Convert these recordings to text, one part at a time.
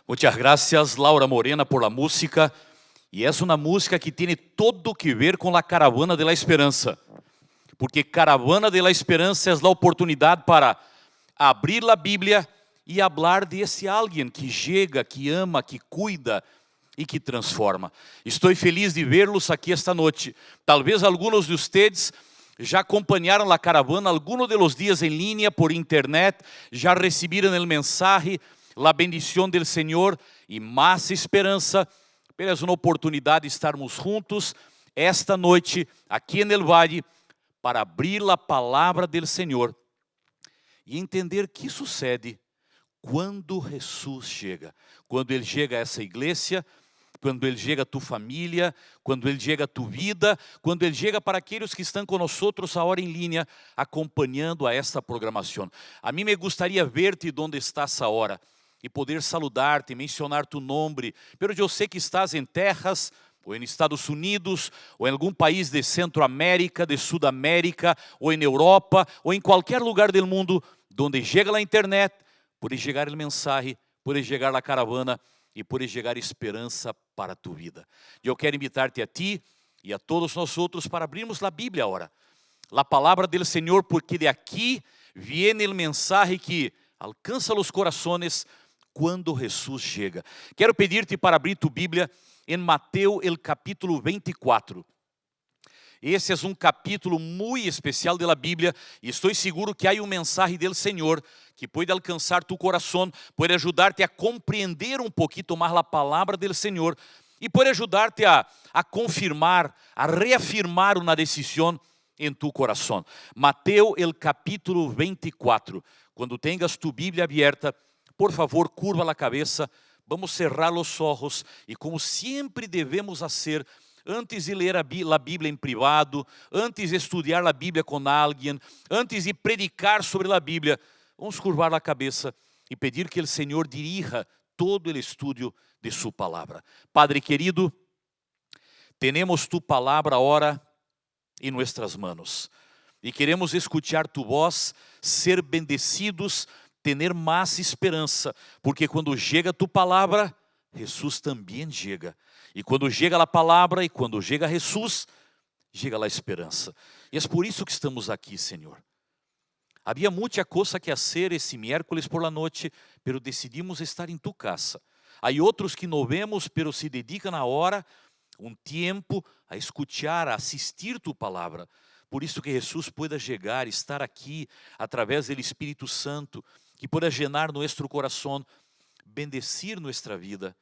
Muchas gracias, Laura Morena, por la música. Y es una música que tiene todo que ver con la Caravana de la Esperanza. Porque Caravana de la Esperanza es la oportunidad para abrir la Biblia e hablar de esse alguém que chega, que ama, que cuida e que transforma. Estou feliz de vê-los aqui esta noite. Talvez alguns de vocês já acompanharam a caravana alguns de los dias em linha por internet, já receberam o mensagem, a bendição do Senhor e mais esperança. É uma oportunidade de estarmos juntos esta noite aqui no Vale para abrir a palavra do Senhor e entender o que sucede quando Jesus chega. Quando Ele chega a essa igreja, quando Ele chega a tu família, quando Ele chega a tu vida, quando Ele chega para aqueles que estão conosco agora em linha, acompanhando a esta programação. A mim me gostaria ver-te onde estás agora e poder saludar-te, mencionar tu nome, pero eu sei que estás em terras, ou em Estados Unidos, ou em algum país de Centroamérica, de Sudamérica, ou em Europa, ou em qualquer lugar do mundo, onde chega a internet, pode chegar a mensagem, pode chegar a caravana e pode chegar esperança para tu vida. Eu quero invitar-te a ti e a todos nós outros para abrirmos a Bíblia agora. A palavra do Senhor, porque de aqui viene o mensagem que alcança os corações quando Jesus chega. Quero pedir-te para abrir tu Bíblia em Mateus, el capítulo 24. Esse é um capítulo muito especial da Bíblia e estou seguro que há mensagem do Senhor que pode alcançar tu coração, pode ajudar-te a compreender pouquinho mais a palavra do Senhor e pode ajudar-te a confirmar, a reafirmar uma decisão em tu coração. Mateus, el capítulo 24. Quando tenhas tu Bíblia aberta, por favor, curva a cabeça, vamos cerrar os olhos e como sempre devemos fazer, antes de ler a Bíblia em privado, antes de estudar a Bíblia com alguém, antes de predicar sobre a Bíblia, vamos curvar a cabeça e pedir que o Senhor dirija todo o estudo de sua palavra. Padre querido, temos tu palavra agora em nossas manos e queremos escuchar tu voz, ser bendecidos, ter mais esperança, porque quando chega tu palavra, Jesus também chega. E quando chega a palavra e quando chega Jesus, chega a esperança. E é por isso que estamos aqui, Senhor. Havia muita coisa que fazer esse miércoles por la noite, pero decidimos estar em tu casa. Há outros que não vemos, pero se dedicam agora tempo a escuchar, a assistir tu palavra. Por isso que Jesus pueda chegar, estar aqui através do Espírito Santo, que pueda llenar nosso coração, bendecir nossa vida,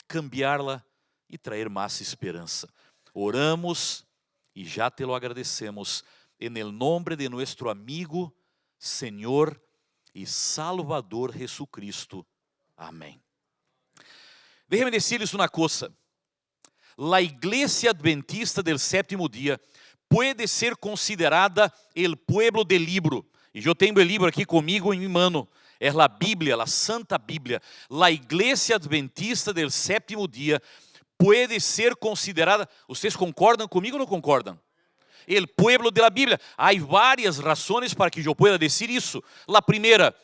cambiá-la e trazer mais esperança. Oramos e já te lo agradecemos en el nombre de nuestro amigo, Senhor e Salvador Jesucristo. Amém. Déjeme decirles uma coisa. La Iglesia Adventista del Sétimo Dia pode ser considerada el pueblo del libro. E eu tenho o livro aqui comigo em minha mão. É a Bíblia, a Santa Bíblia. A Igreja Adventista del Sétimo Dia pode ser considerada. Vocês concordam comigo ou não concordam? El pueblo de la Bíblia. Há várias razões para que eu pueda dizer isso. A primeira,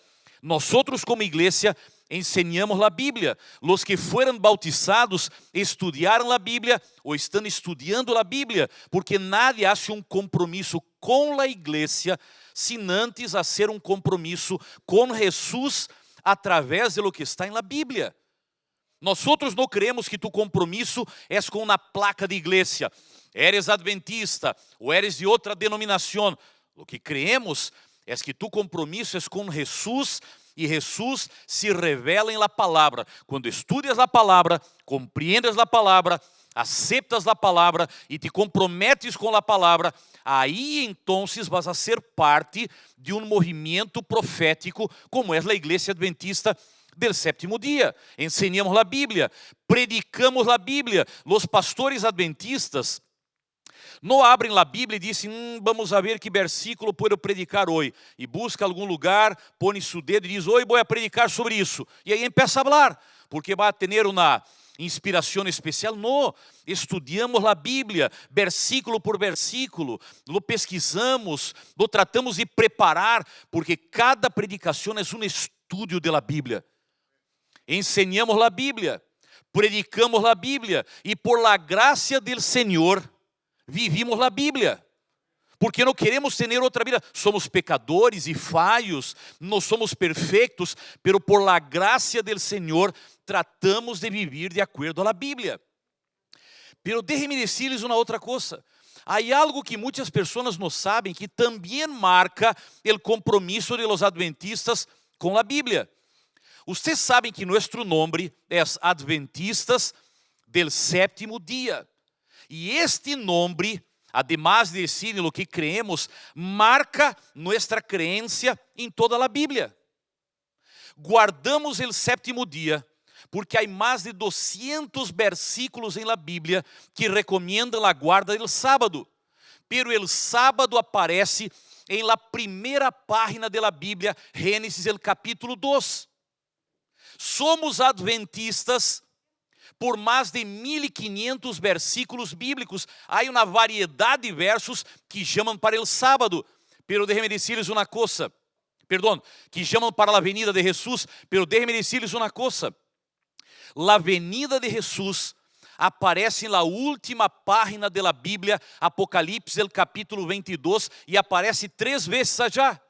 nós como igreja ensinamos a Bíblia. Os que foram bautizados estudaram a Bíblia ou estão estudando a Bíblia, porque nadie hace compromisso com a igreja sin antes hacer compromisso com Jesus através de lo que está na Bíblia. Nós não creemos que tu compromisso é com uma placa de igreja. Eres adventista ou eres de outra denominação. O que creemos é que tu compromisso é com Jesus e Jesus se revela em la palavra. Quando estudas a palavra, compreendes a palavra, aceptas a palavra e te comprometes com a palavra, aí então vas a ser parte de movimento profético como é a Igreja Adventista del Sétimo Dia. Ensinamos a Bíblia, predicamos a Bíblia. Os pastores adventistas não abrem a Bíblia e dizem, vamos a ver que versículo puedo predicar hoje. E busca algum lugar, põe seu dedo e diz, hoje vou a predicar sobre isso. E aí empieza a falar, porque vai ter uma inspiração especial. Não, estudamos a Bíblia, versículo por versículo, lo pesquisamos, lo tratamos de preparar, porque cada predicação é um estudo da Bíblia. enseñamos a Bíblia, predicamos a Bíblia e por la gracia del Senhor vivimos a Bíblia. Porque não queremos ter outra vida. Somos pecadores e falhos, não somos perfeitos, pero por la gracia del Senhor tratamos de vivir de acordo à Bíblia. Pero déjenme decirles uma outra coisa. Há algo que muitas pessoas não sabem, que também marca o compromisso de los adventistas com a Bíblia. Ustedes sabem que nosso nome é Adventistas del Sétimo Dia. E este nome, además de decir lo que creemos, marca nuestra creencia em toda a Bíblia. Guardamos o sétimo dia, porque há mais de 200 versículos em la Bíblia que recomendam a guarda del sábado. Pero el sábado aparece em la primeira página de la Bíblia, Gênesis, el capítulo 2. Somos adventistas por mais de 1500 versículos bíblicos. Há uma variedade de versos que chamam para o sábado. Pero déjenme decirles uma coisa. Perdão, que chamam para a venida de Jesus. Pero déjenme decirles uma coisa. La venida de Jesus aparece na última página da Bíblia, Apocalipse, el capítulo 22, e aparece 3 vezes allá.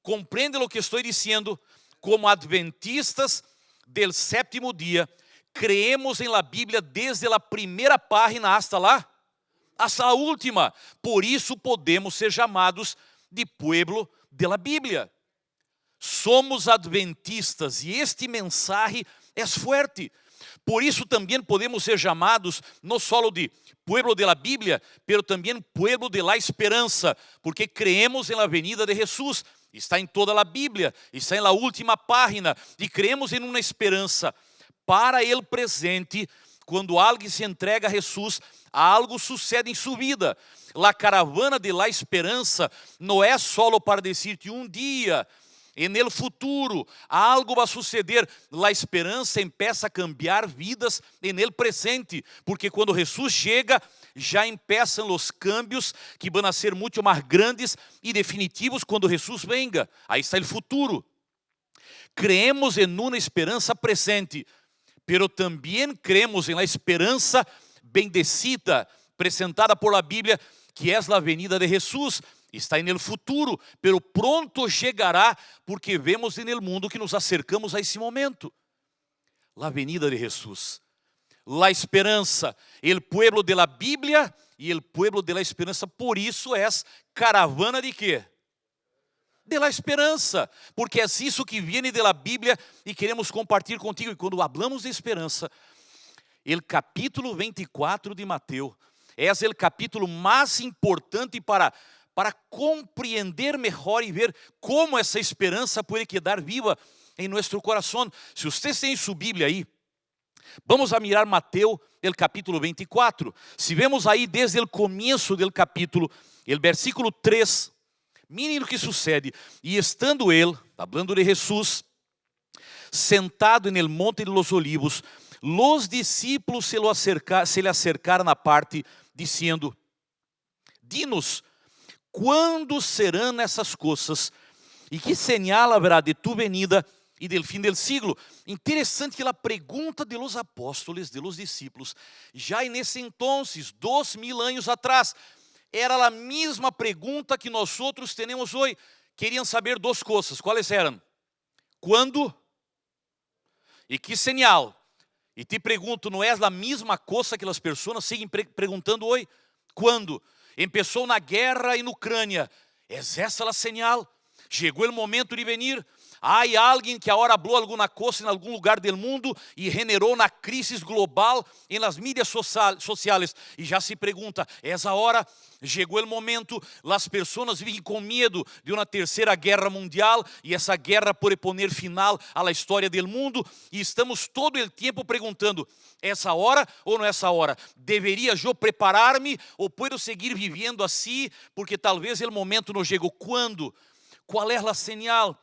Compreende o que estou dizendo? Como adventistas del sétimo dia, creemos em la Bíblia desde a primeira página hasta a última. Por isso podemos ser chamados de pueblo de la Bíblia. Somos adventistas e este mensaje é forte. Por isso também podemos ser chamados não só de pueblo de la Bíblia, pero também pueblo de la esperança, porque creemos em la venida de Jesus. Está em toda a Bíblia, está em la última página, e creemos em uma esperança para el presente. Quando alguém se entrega a Jesus, algo sucede em sua vida. La caravana de la esperança não é só para dizer-te um dia, en el futuro, algo vai suceder. La esperança empieza a cambiar vidas en el presente, porque quando Jesus chega, já empiezam os cambios que vão ser muito mais grandes e definitivos quando Jesus venga. Aí está o futuro. Creemos em uma esperança presente, pero também creemos em la esperança bendecida, apresentada por la Bíblia, que é a venida de Jesus. Está en el futuro, pero pronto chegará, porque vemos en el mundo que nos acercamos a esse momento. La venida de Jesus, la esperança, el pueblo de la Bíblia e el pueblo de la esperança. Por isso é caravana de quê? De la esperança, porque é isso que vem de la Bíblia e queremos compartilhar contigo. E quando hablamos de esperança, el capítulo 24 de Mateus é o capítulo mais importante para compreender melhor e ver como essa esperança pode quedar viva em nosso coração. Se você tem sua Bíblia aí, vamos a mirar Mateus, el capítulo 24. Se vemos aí desde o começo do capítulo, el versículo 3, miren o que sucede. E estando ele, hablando de Jesus, sentado en el monte de los olivos, los discípulos se le acercaram aparte, dizendo: dinos, quando serão essas coisas? E que señal haverá de tu venida e del fim del siglo? Interessante que a pergunta de los apóstolos, de los discípulos, já nesse entonces, 2000 anos atrás, era a mesma pergunta que nós outros temos hoje. Queriam saber 2 coisas. Quais eram? Quando e que señal? E te pergunto, não é a mesma coisa que as pessoas seguem perguntando hoje? Quando? Começou na guerra em Ucrânia. É essa a señal? Chegou o momento de venir. Há alguém que agora falou alguma coisa em algum lugar do mundo e generou uma crise global em las mídias sociais. E já se pergunta, é essa hora? Chegou o momento, as pessoas vivem com medo de uma terceira guerra mundial e essa guerra pode poner final à história do mundo. E estamos todo o tempo perguntando, é essa hora ou não é essa hora? Deveria eu preparar-me ou posso seguir vivendo assim? Porque talvez o momento não chegou. Quando? Qual é a señal?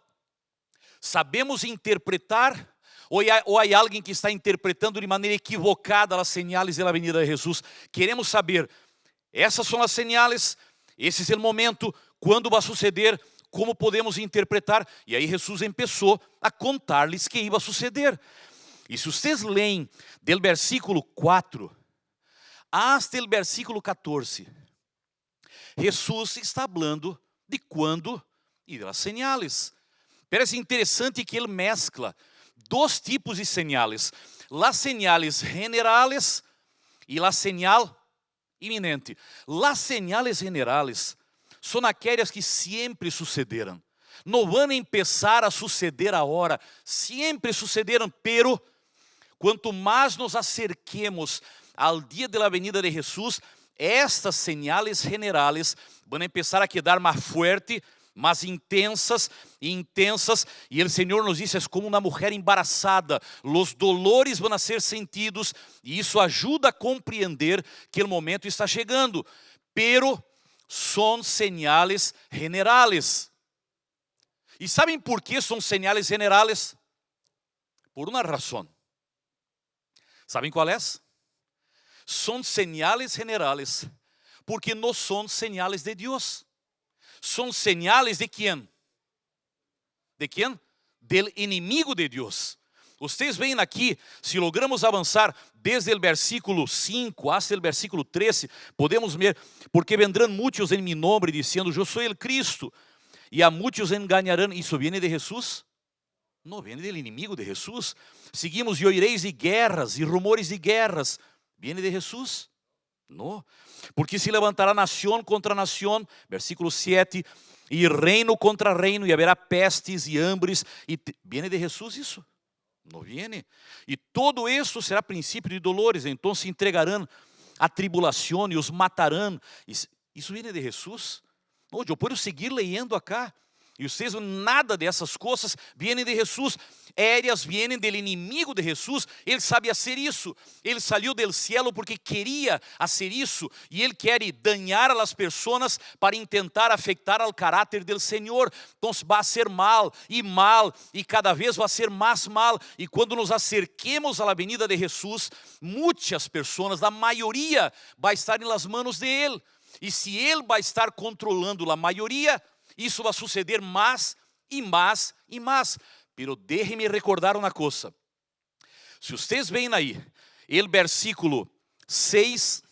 Sabemos interpretar ou há alguém que está interpretando de maneira equivocada as señales da venida de Jesus? Queremos saber, essas são as señales, esse é o momento, quando vai suceder, como podemos interpretar? E aí Jesus começou a contar-lhes que ia suceder. E se vocês leem do versículo 4 até o versículo 14, Jesus está falando de quando e das señales. Parece interessante que ele mescla dois tipos de señales: las señales generales e la señal iminente. Las señales generales são aquelas que sempre sucederam. Não vão começar a suceder agora, sempre sucederam, pero quanto mais nos acerquemos ao dia da venida de Jesus, estas señales generales vão começar a quedar mais forte, mais intensas, e o Senhor nos diz: é como uma mulher embarazada, os dolores vão ser sentidos, e isso ajuda a compreender que o momento está chegando, pero são señales generales. E sabem por que são señales generales? Por uma razão. Sabem qual é? São señales generales porque não são señales de Deus. São señales de quem? De quem? Del inimigo de Deus. Vocês veem aqui, se logramos avançar desde o versículo 5 até o versículo 13, podemos ver: porque vendrão muitos em meu nome dizendo, eu sou o Cristo, e a muitos enganarão. Isso vem de Jesus? Não vem do inimigo de Jesus. Seguimos: e oireis de guerras e rumores de guerras. Vem de Jesus? Não. Porque se levantará nação contra nação, versículo 7, e reino contra reino, e haverá pestes e hambres. Vem de Jesus isso? Não vem. E todo isso será princípio de dolores. Então se entregarão à tribulação e os matarão. Isso vem de Jesus? Não, eu posso seguir lendo acá. E vocês, nada dessas coisas vêm de Jesus. Elas vêm do inimigo de Jesus. Ele sabe fazer isso. Ele saiu do céu porque queria fazer isso. E ele quer dañar as pessoas para tentar afetar o caráter do Senhor. Então vai ser mal, e cada vez vai ser mais mal. E quando nos acerquemos à avenida de Jesus, muitas pessoas, a maioria, vai estar nas mãos de Ele. E se Ele vai estar controlando a maioria, isso vai suceder mais e mais e mais. Pero déjeme recordar uma coisa. Se vocês veem aí, o versículo 6,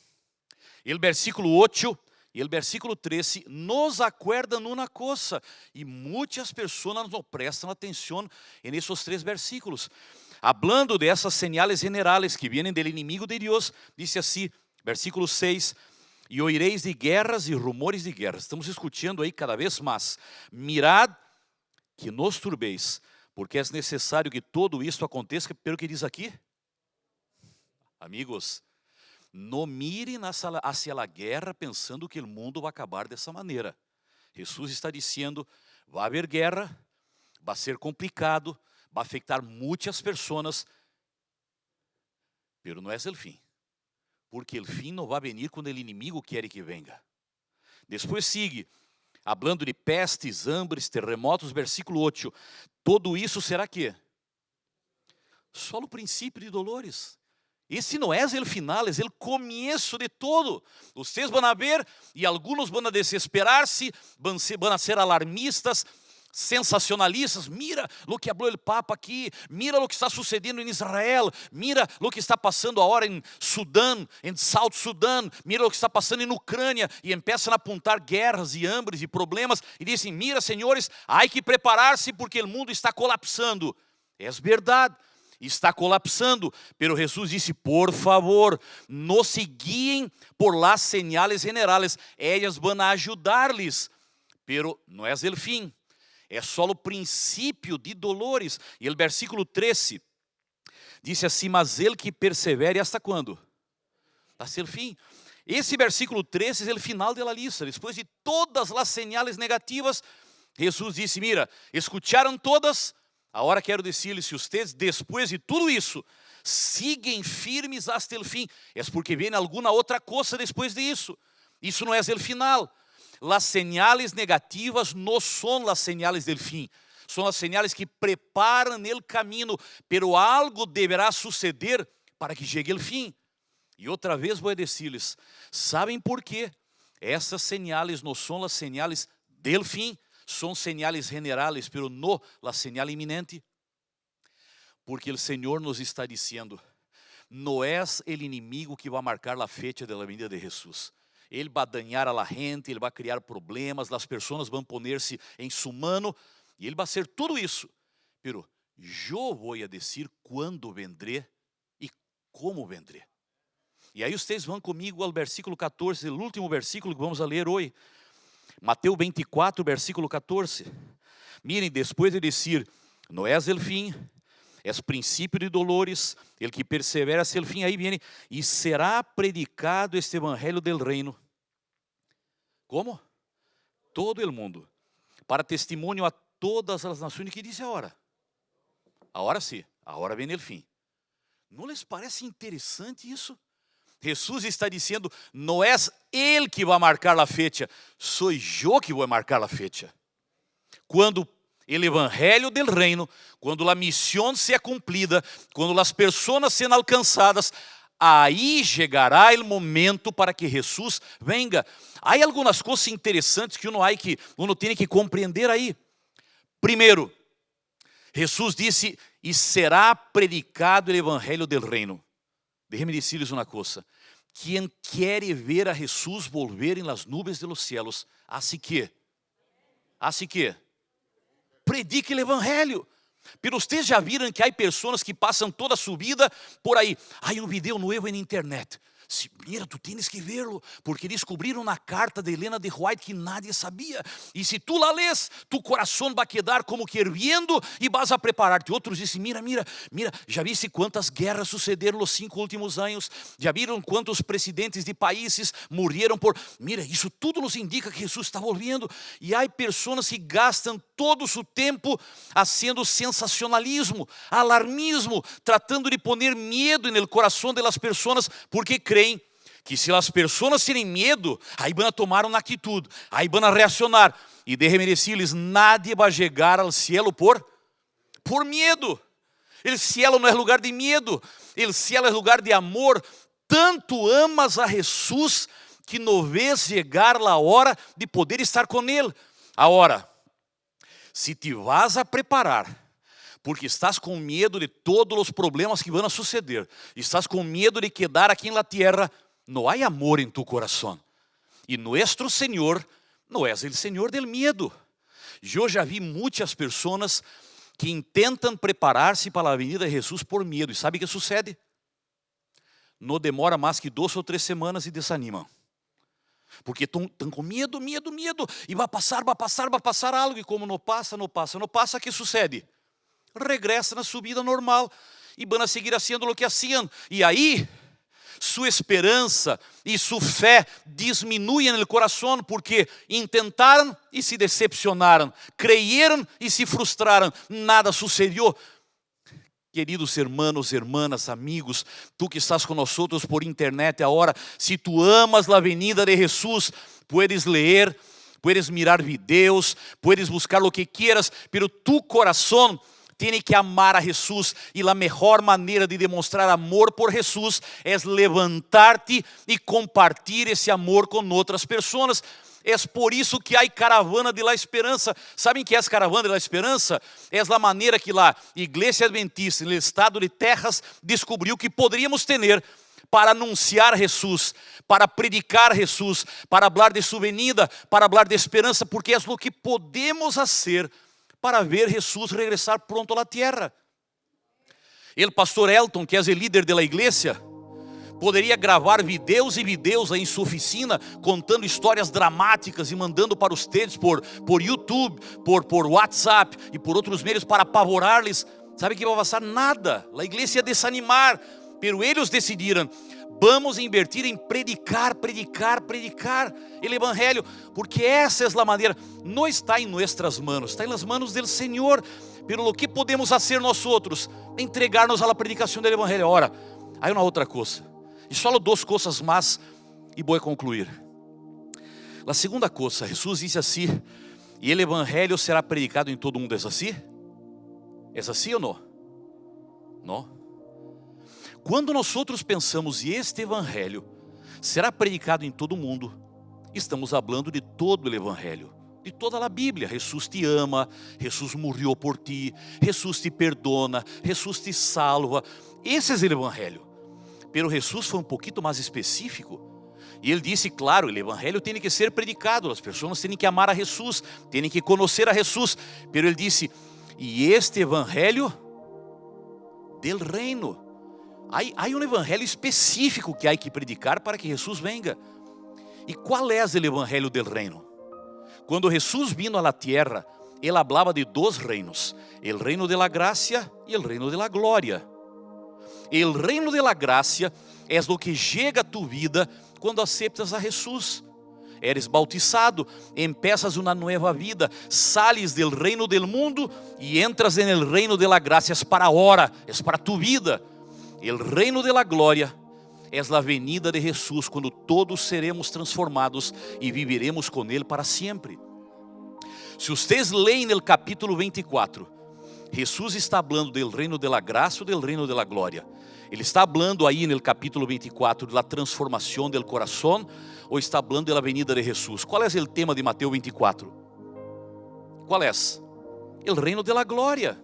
o versículo 8 e o versículo 13, nos acuerdan uma coisa. E muitas pessoas não prestam atenção nesses três versículos. Hablando dessas señales generales que vienen del inimigo de Deus, diz assim, versículo 6, e oireis de guerras e rumores de guerras. Estamos escutando aí cada vez mais. Mirad que nos turbeis, porque é necessário que tudo isso aconteça. Pelo que diz aqui, amigos, não mirem hacia a guerra pensando que o mundo vai acabar dessa maneira. Jesus está dizendo: vai haver guerra, vai ser complicado, vai afetar muitas pessoas, pero não é o fim. Porque o fim não vai venir quando o inimigo quer que venga. Depois sigue, hablando de pestes, hambres, terremotos, versículo 8. Todo isso será que? Só o princípio de dolores. Esse não é o final, é o começo de todo. Vocês vão ver, e alguns vão desesperar-se, vão ser alarmistas, sensacionalistas. Mira o que falou o Papa aqui, mira o que está sucedendo em Israel, mira o que está passando agora em Sudão, em South Sudão, mira o que está passando em Ucrânia, e começam a apontar guerras e hambres e problemas, e dizem: mira, senhores, há que preparar-se porque o mundo está colapsando. É verdade, está colapsando, pero Jesus disse: por favor, não se guiem por las señales generales, elas vão ajudar-lhes, pero não é o fim. É só o princípio de dolores. E o versículo 13 diz assim: mas ele que persevere hasta quando? Hasta o fim. Esse versículo 13 é o final da lista. Depois de todas as señales negativas, Jesus disse: mira, escutaram todas. Agora quero dizer-lhes, se vocês, depois de tudo isso, sigam firmes hasta o fim, é porque vem alguma outra coisa depois disso. Isso não é o final. Las señales negativas não são as señales del fim. São as señales que preparam o caminho, pero algo deverá suceder para que chegue o fim. E outra vez vou dizer-lhes, sabem por quê? Essas señales não são as señales del fim, Son señales generales, pero no la señal inminente. Porque o Senhor nos está dizendo, não é o inimigo que vai marcar a fecha da vinda de Jesus. Ele vai dañar a la gente, ele vai criar problemas, as pessoas vão poner-se em su mano, e ele vai ser tudo isso. Pero eu vou a dizer quando vendré e como vendré. E aí vocês vão comigo ao versículo 14, o último versículo que vamos a ler hoje. Mateus 24, versículo 14. Miren, depois de dizer, não és el fim, és princípio de dolores, el que persevera hasta el fim, aí vem, e será predicado este evangelho del reino. Como? Todo el mundo, para testemunho a todas as nações. Que diz agora? Agora sim, agora vem el fim. Não lhes parece interessante isso? Jesus está dizendo, não és ele que vai marcar a fecha, sou eu que vou marcar a fecha. Quando o evangelho del reino, quando a missão seja cumprida, quando as pessoas sejam alcançadas, aí chegará o momento para que Jesus venga. Há algumas coisas interessantes que uno tem que compreender aí. Primeiro, Jesus disse, e será predicado o evangelho del reino. Déjeme dizer-lhes uma coisa. Quem quer ver a Jesus volver em las nubes de los cielos, assim que predique o evangelho. Pero vocês já viram que há pessoas que passam toda a sua vida por aí. Há vídeo novo na internet. Mira, tu tienes que verlo, porque descobriram na carta de Helena de White que nadie sabia. E se tu la lês, tu coração vai quedar como que hirviendo e vas a preparar-te. Outros dizem, mira, já viste quantas guerras sucederam nos 5 últimos anos? Já viram quantos presidentes de países morreram por... Mira, isso tudo nos indica que Jesus está volviendo. E há pessoas que gastam todo o seu tempo fazendo sensacionalismo, alarmismo, tratando de poner medo no coração das pessoas, porque creem que se as pessoas terem medo, aí vão tomar uma atitude, aí vão reaccionar. E déjeme decirles, nadie vai chegar ao cielo por medo. O cielo não é lugar de medo, o cielo é lugar de amor. Tanto amas a Jesus que não vês chegar a hora de poder estar com Ele. Agora, se te vas a preparar, porque estás com medo de todos os problemas que vão suceder, estás com medo de quedar aqui na terra, não há amor em tu coração. E nosso Senhor não é o Senhor del medo. Eu já vi muitas pessoas que intentam preparar-se para a venida de Jesus por medo. E sabe o que sucede? Não demora mais que 2 ou 3 semanas e desanimam. Porque estão com medo. E vai passar algo. E como não passa, o que sucede? Regressa na sua vida normal e vão seguir fazendo o que faziam. E aí, sua esperança e sua fé diminuem no coração, porque intentaram e se decepcionaram, creyeron e se frustraram, nada sucedeu. Queridos hermanos, hermanas, amigos, tu que estás com nós por internet agora, se tu amas a venida de Jesus, puedes ler, puedes mirar videos, puedes buscar o que quieras, pero tu coração tem que amar a Jesus, e a melhor maneira de demonstrar amor por Jesus é levantar-te e compartilhar esse amor com outras pessoas. É por isso que há caravana de la esperança. Sabem que é a caravana de la esperança? É a maneira que a Igreja Adventista, no estado de Texas, descobriu que poderíamos ter para anunciar Jesus, para predicar Jesus, para falar de sua venida, para falar de esperança, porque é o que podemos fazer para ver Jesus regressar pronto à terra. O pastor Elton, que é o líder da igreja, poderia gravar videos e videos aí em sua oficina, contando histórias dramáticas e mandando para vocês por YouTube, por WhatsApp e por outros meios para apavorar-lhes. Sabe que vai passar? Nada. A igreja ia desanimar, pero eles decidiram, vamos invertir em predicar o evangelho, porque essa é a maneira. Não está em nossas manos, está nas manos do Senhor. Pero o que podemos fazer nós outros? Entregar-nos à predicação do evangelho. Ora, há uma outra coisa, e só 2 coisas mais e vou concluir. A segunda coisa, Jesus disse assim, e o evangelho será predicado em todo mundo. É assim? É assim ou não? Não. Quando nós outros pensamos, e este evangelho será predicado em todo mundo, estamos falando de todo o evangelho. de toda a Bíblia. Jesus te ama, Jesus morreu por ti, Jesus te perdona, Jesus te salva. Esse é o Evangelho. Pero Jesus foi um pouquinho mais específico. E ele disse, claro, o Evangelho tem que ser predicado, as pessoas têm que amar a Jesus, têm que conhecer a Jesus. Pero ele disse, e este Evangelho del reino. Há um Evangelho específico que há que predicar para que Jesus venga. E qual é o Evangelho del reino? Quando Jesus vino à terra, ele falava de dois reinos, o reino de la gracia e o reino de la glória. O reino de la gracia é o que chega a tu vida quando aceptas a Jesus. Eres bautizado, empiezas uma nova vida, sales del reino del mundo e entras en el reino de la gracia. Es para ahora, es para tu vida. El reino de la gloria es la venida de Jesus, quando todos seremos transformados e viviremos com Ele para sempre. Se vocês leem no capítulo 24, Jesus está falando del reino de la gracia ou del reino de la gloria. Ele está falando aí no capítulo 24 da transformação do coração, ou está falando da venida de Jesus? Qual é o tema de Mateus 24? Qual é? O reino de la glória.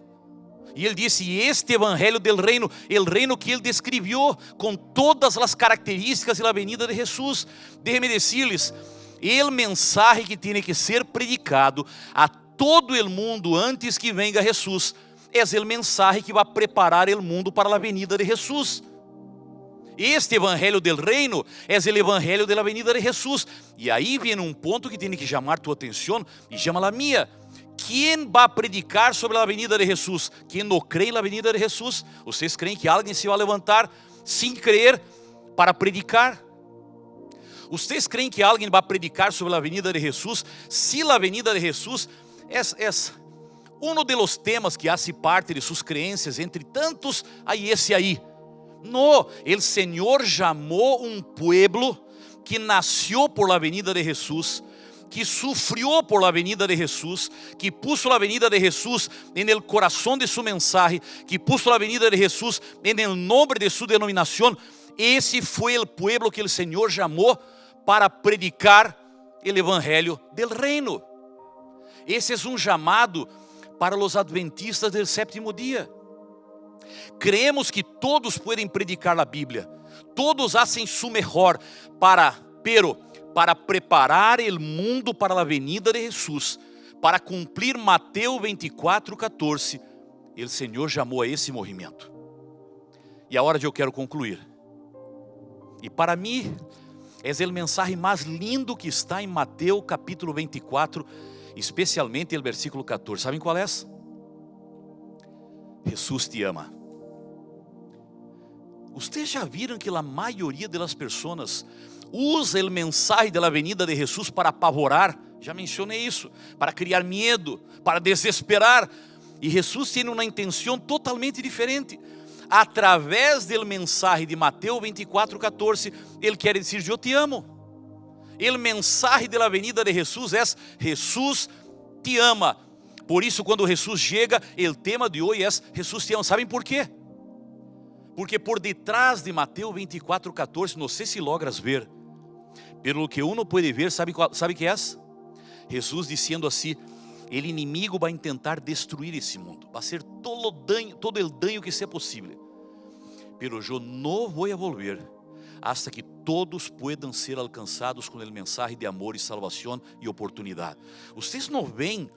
E ele disse, este evangelho del reino, o reino que ele descreveu com todas as características da venida de Jesus. Déjeme decirles, o mensaje que tem que ser predicado a todo o mundo antes que venga Jesus, é o mensaje que vai preparar o mundo para a venida de Jesus. Este evangelho del reino é o evangelho da venida de Jesus. E aí vem um ponto que tem que chamar tua atenção e chama a minha. Quem vai predicar sobre a venida de Jesus? Quem não crê na venida de Jesus? Vocês creem que alguém se vai levantar sem crer para predicar? Vocês creem que alguém vai predicar sobre a venida de Jesus? Se a venida de Jesus é um dos temas que hace parte de suas crenças, entre tantos, aí esse aí. Não, o Senhor chamou um pueblo que nasceu por la venida de Jesus, que sufrió por la venida de Jesus, que puso la venida de Jesus en el corazón de su mensaje, que puso la venida de Jesus en el nombre de su denominación. Esse foi o pueblo que o Senhor chamou para predicar o evangelho del reino. Esse é um chamado para os adventistas del sétimo dia. Creemos que todos podem predicar a Bíblia, todos hacen su mejor para preparar o mundo para a venida de Jesus, para cumprir Mateus 24:14, o Senhor chamou a esse movimento. E a hora de eu quero concluir. E para mim, é o mensagem mais lindo que está em Mateus capítulo 24, especialmente o versículo 14. Sabem qual é? Jesus te ama. Vocês já viram que a maioria das pessoas usa o mensagem da venida de Jesus para apavorar? Já mencionei isso, para criar medo, para desesperar. E Jesus tem uma intenção totalmente diferente. Através do mensagem de Mateus 24:14, ele quer dizer: eu te amo. O mensagem da venida de Jesus é: Jesus te ama. Por isso, quando Jesus chega, o tema de hoje é: Jesus te ama. Sabem por quê? Porque por detrás de Mateus 24:14, não sei se logras ver, pelo que uno pode ver, sabe que é? Jesus dizendo assim: o inimigo vai tentar destruir esse mundo, vai ser todo o dano que seja possível, pero eu não vou volver hasta que todos puedan ser alcançados com o mensagem de amor e salvação e oportunidade. Vocês não veem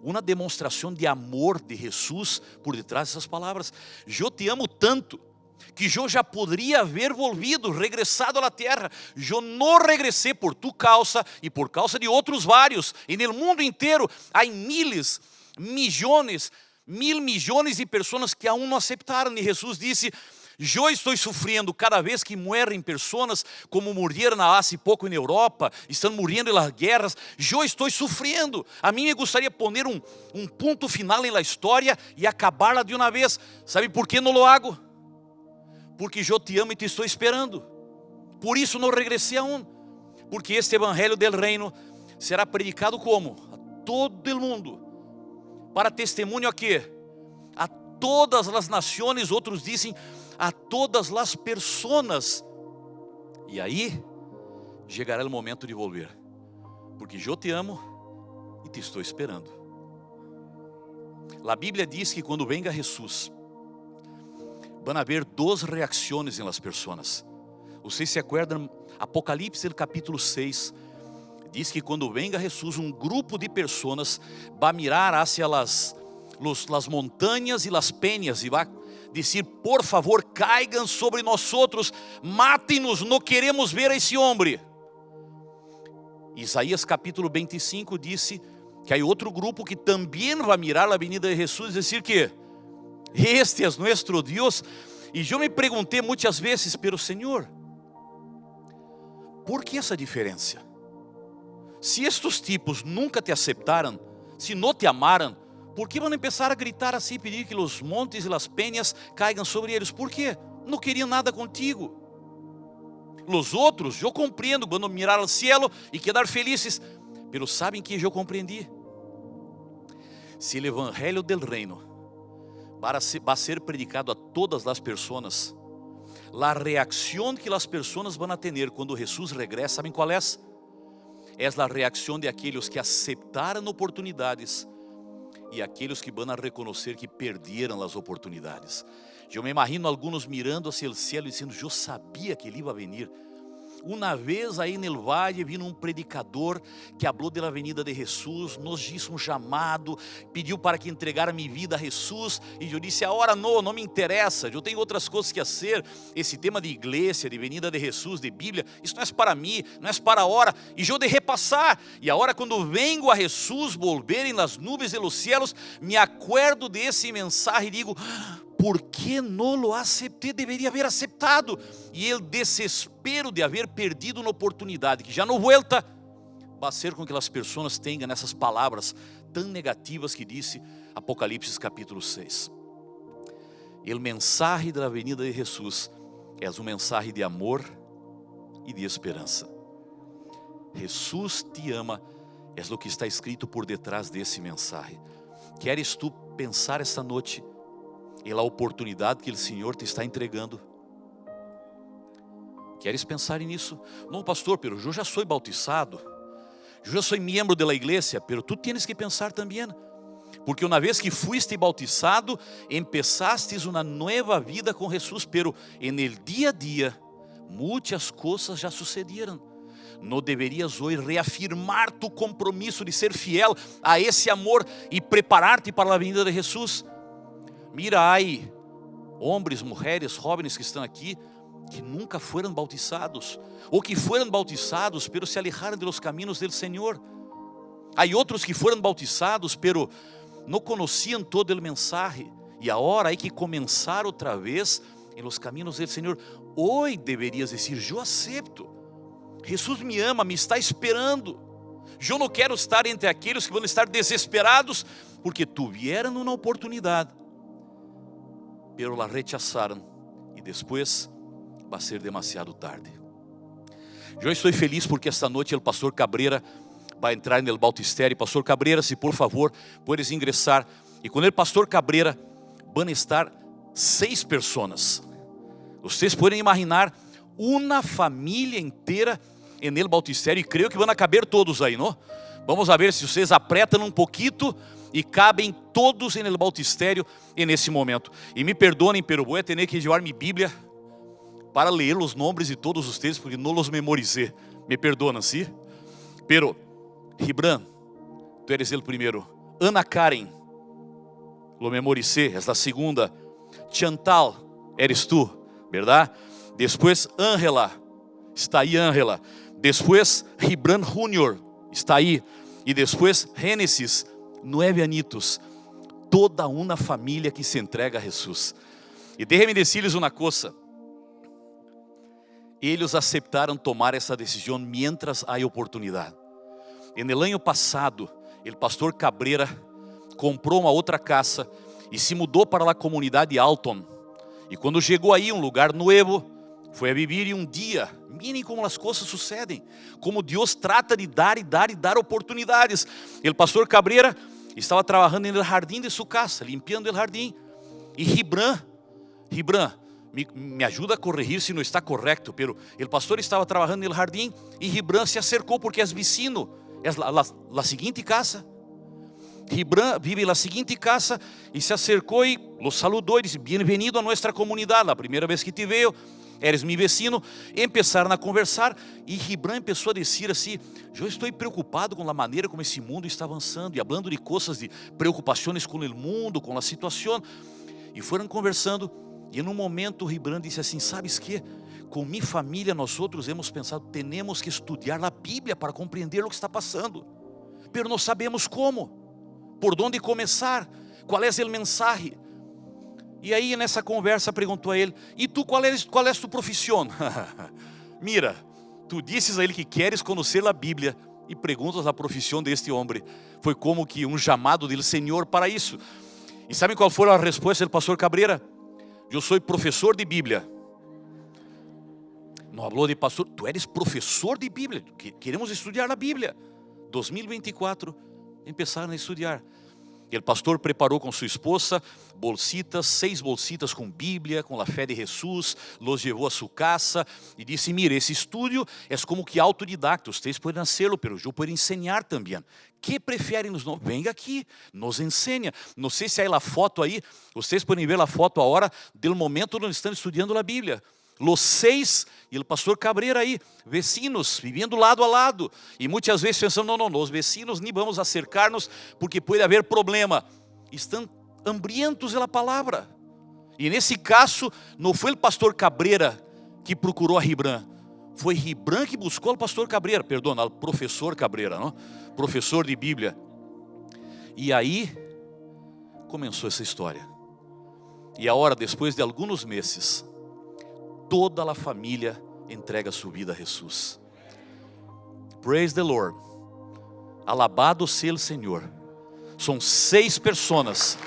uma demonstração de amor de Jesus por detrás dessas palavras? Eu te amo tanto que eu já poderia haver volvido, regressado à terra. Eu não regressei por tu causa e por causa de outros vários. E no mundo inteiro há miles, milhões, mil milhões de pessoas que aún não aceitaram. E Jesus disse: eu estou sofrendo cada vez que morrem pessoas, como morreram há pouco na Europa, estão morrendo nas guerras. Eu estou sofrendo. A mim me gostaria de poner um ponto final na história e acabar-la de uma vez. Sabe por que não lo hago? Porque eu te amo e te estou esperando. Por isso não regressei aún. Porque este evangelho del reino será predicado como? A todo o mundo. Para testemunho a quê? A todas as nações, outros dizem a todas as pessoas. E aí chegará o momento de volver. Porque eu te amo e te estou esperando. A Bíblia diz que quando venga Jesus, van a haber dos reacciones en las personas. Vocês se acuerdam? Apocalipse, capítulo 6, diz que quando venga Jesus, um grupo de pessoas vai mirar hacia las montanhas e las peñas e vai dizer: por favor, caigan sobre nós, matem-nos, não queremos ver a esse homem. Isaías capítulo 25 disse que há outro grupo que também vai mirar a venida de Jesus e dizer que este é nosso Deus. E eu me perguntei muitas vezes: pero Senhor, por que essa diferença? Se estes tipos nunca te aceitaram, se não te amaram, por que vão começar a gritar assim, pedir que os montes e as penhas caigam sobre eles? Por quê? Não queriam nada contigo. Os outros, eu compreendo, vão mirar ao cielo e quedar felizes, mas sabem que eu compreendi. Se o evangelho del reino vai ser predicado a todas as pessoas, a reação que as pessoas vão ter quando Jesus regressa, sabem qual é? É a reação de aqueles que aceitaram oportunidades e aqueles que vão reconhecer que perderam as oportunidades. Eu me imagino alguns mirando hacia o céu e dizendo: eu sabia que ele ia vir. Uma vez aí no vale, vino um predicador que falou da venida de Jesus, nos disse um chamado, pediu para que entregara minha vida a Jesus, e eu disse: agora não me interessa, eu tenho outras coisas que fazer. Esse tema de igreja, de venida de Jesus, de Bíblia, isso não é para mim, não é para a hora, e eu de repassar. E agora quando vengo a Jesus volver em las nubes de los cielos, me acuerdo desse mensagem e digo: por que não lo aceptei? Deveria haver aceitado. E o desespero de haver perdido uma oportunidade que já não volta, vai ser com que as pessoas tenham essas palavras tão negativas que disse Apocalipse capítulo 6. O mensagem da venida de Jesus é um mensagem de amor e de esperança. Jesus te ama, é o que está escrito por detrás desse mensagem. Queres tu pensar esta noite e a oportunidade que o Senhor te está entregando? Queres pensar nisso? Não, pastor, pero eu já sou bautizado, eu já sou membro da igreja, pero tu tienes que pensar também, porque uma vez que fuiste bautizado, empezaste uma nova vida com Jesus, pero en el dia a dia, muitas coisas já sucederam. Não deverias hoje reafirmar tu compromisso de ser fiel a esse amor e preparar-te para a vinda de Jesus? Mira aí, homens, mulheres, jovens que estão aqui, que nunca foram bautizados, ou que foram bautizados, pero se alejaram de los caminos del Senhor. Há outros que foram bautizados, pero não conheciam todo o mensagem, e agora há que começar outra vez em los caminos del Senhor. Hoje deverias dizer: eu aceito, Jesus me ama, me está esperando. Eu não quero estar entre aqueles que vão estar desesperados, porque tiveram uma oportunidade, pero la rechazaram, e depois vai ser demasiado tarde. Eu estou feliz porque esta noite o pastor Cabrera vai entrar no bautistério. Pastor Cabrera, se por favor puedes ingressar. E com o pastor Cabrera vão estar 6 pessoas. Vocês podem imaginar uma família inteira no bautistério, e creio que vão caber todos aí, não? Vamos a ver se vocês apretam um pouquinho e cabem todos no bautistério nesse momento. E me perdoem, pero vou ter que levar minha Bíblia para ler os nomes de todos os textos, porque não os memorizei. Me perdoam, sim? Pero, Ribran, tu eres o primeiro. Ana Karen, lo memoricé, és a segunda. Chantal, eres tu, verdade? Depois, Ángela, está aí Ángela. Depois, Ribran Júnior, está aí. E depois, Gênesis, 9 anitos. Toda uma família que se entrega a Jesus. E déjeme decirles uma coisa. Eles aceitaram tomar essa decisão mientras há oportunidade. No ano passado, o pastor Cabrera comprou uma outra casa e se mudou para a comunidade Alton. E quando chegou aí, um lugar novo, foi a viver e um dia, miren como as coisas sucedem, como Deus trata de dar e dar e dar oportunidades. O pastor Cabrera estava trabalhando no jardim de sua casa, limpiando o jardim. E Ribran, me ajuda a corrigir se não está correto, pero o pastor estava trabalhando no jardim e Ribran se acercou porque é vecino, é a seguinte casa, Ribran vive na seguinte casa e se acercou e los saludou e disse: "Bienvenido a nossa comunidade, a primeira vez que te vejo, eres mi vecino." Empezaram a conversar e Ribran começou a dizer assim: "Eu estou preocupado com a maneira como esse mundo está avançando", e falando de coisas, de preocupações com o mundo, com a situação. E foram conversando e em um momento Ribran disse assim: "Sabes que? Com minha família nós outros hemos pensado, temos que estudar a Bíblia para compreender o que está passando, pero não sabemos como. Por onde começar? Qual é o mensagem?" E aí nessa conversa perguntou a ele: "E tu, qual é tu profissão?" Mira, tu disses a ele que queres conhecer a Bíblia e perguntas a profissão deste homem. Foi como que um chamado do Senhor para isso. E sabem qual foi a resposta do pastor Cabrera? "Eu sou professor de Bíblia." Não falou de pastor, tu eres professor de Bíblia, queremos estudar a Bíblia. 2024, começaram a estudar. E o pastor preparou com sua esposa bolsitas, 6 bolsitas com Bíblia, com a fé de Jesus, los levou a sua casa e disse: "Mire, esse estudo é como que autodidacta, vocês podem hacerlo, pero eu posso ensinar também. Que preferem nos? Venga aqui, nos ensina." Não sei se há a foto aí, vocês podem ver a foto agora do momento onde estão estudando a Bíblia. Los 6 e o pastor Cabrera aí, vecinos, vivendo lado a lado. E muitas vezes pensamos: não, os vecinos nem vamos acercar-nos porque pode haver problema. Estão hambrientos da palavra. E nesse caso, não foi o pastor Cabrera que procurou a Ribran. Foi Ribran que buscou o pastor Cabrera, perdão, o professor Cabrera, não? Professor de Bíblia. E aí começou essa história. E agora, depois de alguns meses, toda a família entrega sua vida a Jesus. Praise the Lord. Alabado seja o Senhor. São 6 pessoas.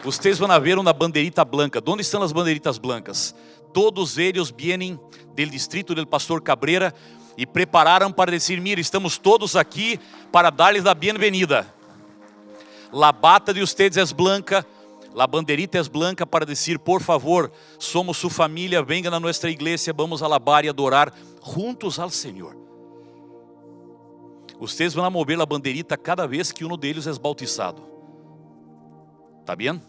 Vocês vão ver uma bandeirita branca. Onde estão as bandeiritas blancas? Todos eles vêm do distrito do pastor Cabrera e prepararam para dizer: "Mira, estamos todos aqui para dar-lhes a bem-vinda. La bata de ustedes é blanca, la banderita é blanca para dizer: por favor, somos sua família, venga na nossa igreja, vamos alabar e adorar juntos ao Senhor." Vocês vão mover a banderita cada vez que um deles é bautizado. ¿Está bem?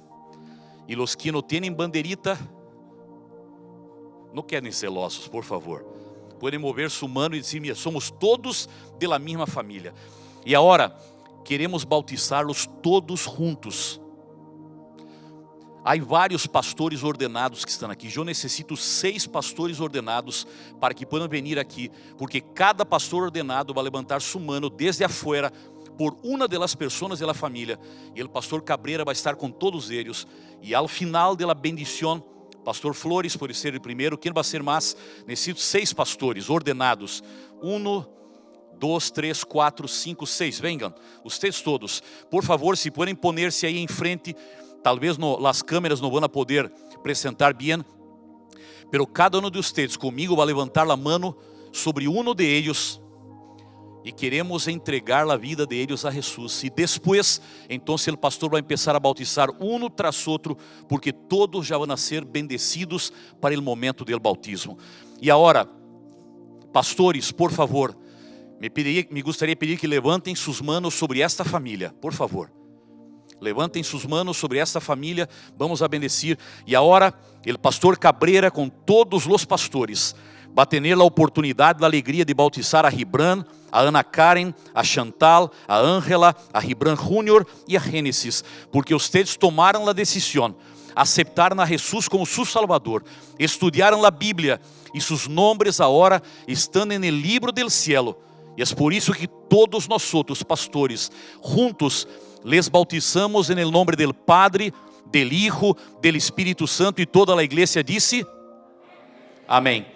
E os que não têm banderita, não querem celosos, por favor. Podem mover sua mão e dizer: "Somos todos de la mesma família." E agora queremos bautizá-los todos juntos. Há vários pastores ordenados que estão aqui. Eu necessito 6 pastores ordenados para que possam vir aqui, porque cada pastor ordenado vai levantar sua mão desde afuera por uma das pessoas da família. E o pastor Cabrera vai estar com todos eles. E ao final da bendição, pastor Flores pode ser o primeiro. Quem vai ser mais? Necessito 6 pastores ordenados. 1, 2, 3, 4, 5, 6. Venham, vocês todos. Por favor, se podem poner-se aí em frente. Talvez as câmeras não vão poder apresentar bem, pero cada um de vocês comigo vai levantar a mão sobre um de eles e queremos entregar a vida de eles a Jesus. E depois, então, o pastor vai começar a bautizar um tras outro, porque todos já vão ser bendecidos para o momento do batismo. E agora, pastores, por favor, me gostaria de pedir que levantem suas mãos sobre esta família, por favor. Levantem suas mãos sobre esta família, vamos a bendecir. E agora, o pastor Cabrera com todos os pastores vai ter a oportunidade, a alegria de bautizar a Ribran, a Ana Karen, a Chantal, a Ángela, a Ribran Júnior e a Gênesis, porque vocês tomaram a decisão, aceitaram a Jesus como seu Salvador, estudaram a Bíblia e seus nomes agora estão no livro do cielo. E é por isso que todos nós outros pastores juntos les bautizamos em nome do Padre, do Hijo, do Espírito Santo, e toda a igreja disse: amém.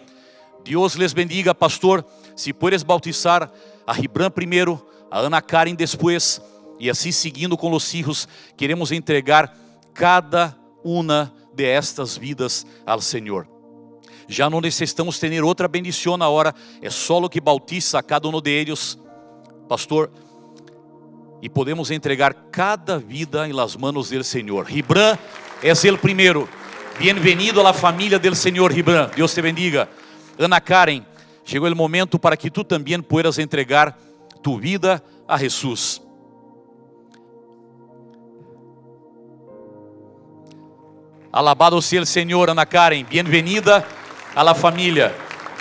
Deus les bendiga, pastor. Se puedes bautizar a Ribran primeiro, a Ana Karen depois, e assim seguindo com os filhos, queremos entregar cada uma de estas vidas ao Senhor. Já não necessitamos ter outra bendição na hora, é só o que bautiza a cada um de eles, pastor. E podemos entregar cada vida em las manos del Senhor. Ribran é o primeiro. Bienvenido a la família del Senhor, Ribran. Deus te bendiga. Ana Karen, Chegou o momento para que tu também puedas entregar tu vida a Jesus. Alabado sea el Señor, Ana Karen, bienvenida a la familia.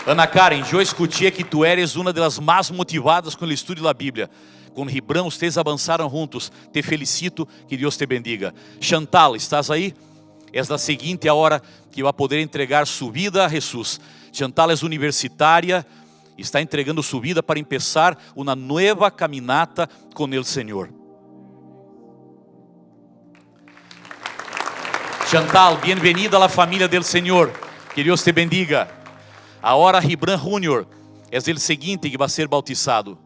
Ana Karen, eu escutei que tu eres uma das mais motivadas com o estudo da Bíblia. Com Ribran, vocês avançaram juntos. Te felicito, que Deus te bendiga. Chantal, estás aí? É a seguinte hora que vai poder entregar sua vida a Jesus. Chantal é universitária, está entregando sua vida para começar uma nova caminata com o Senhor. Chantal, bem-vinda à família do Senhor. Que Deus te bendiga. Agora Ribran Júnior é o seguinte que vai ser bautizado.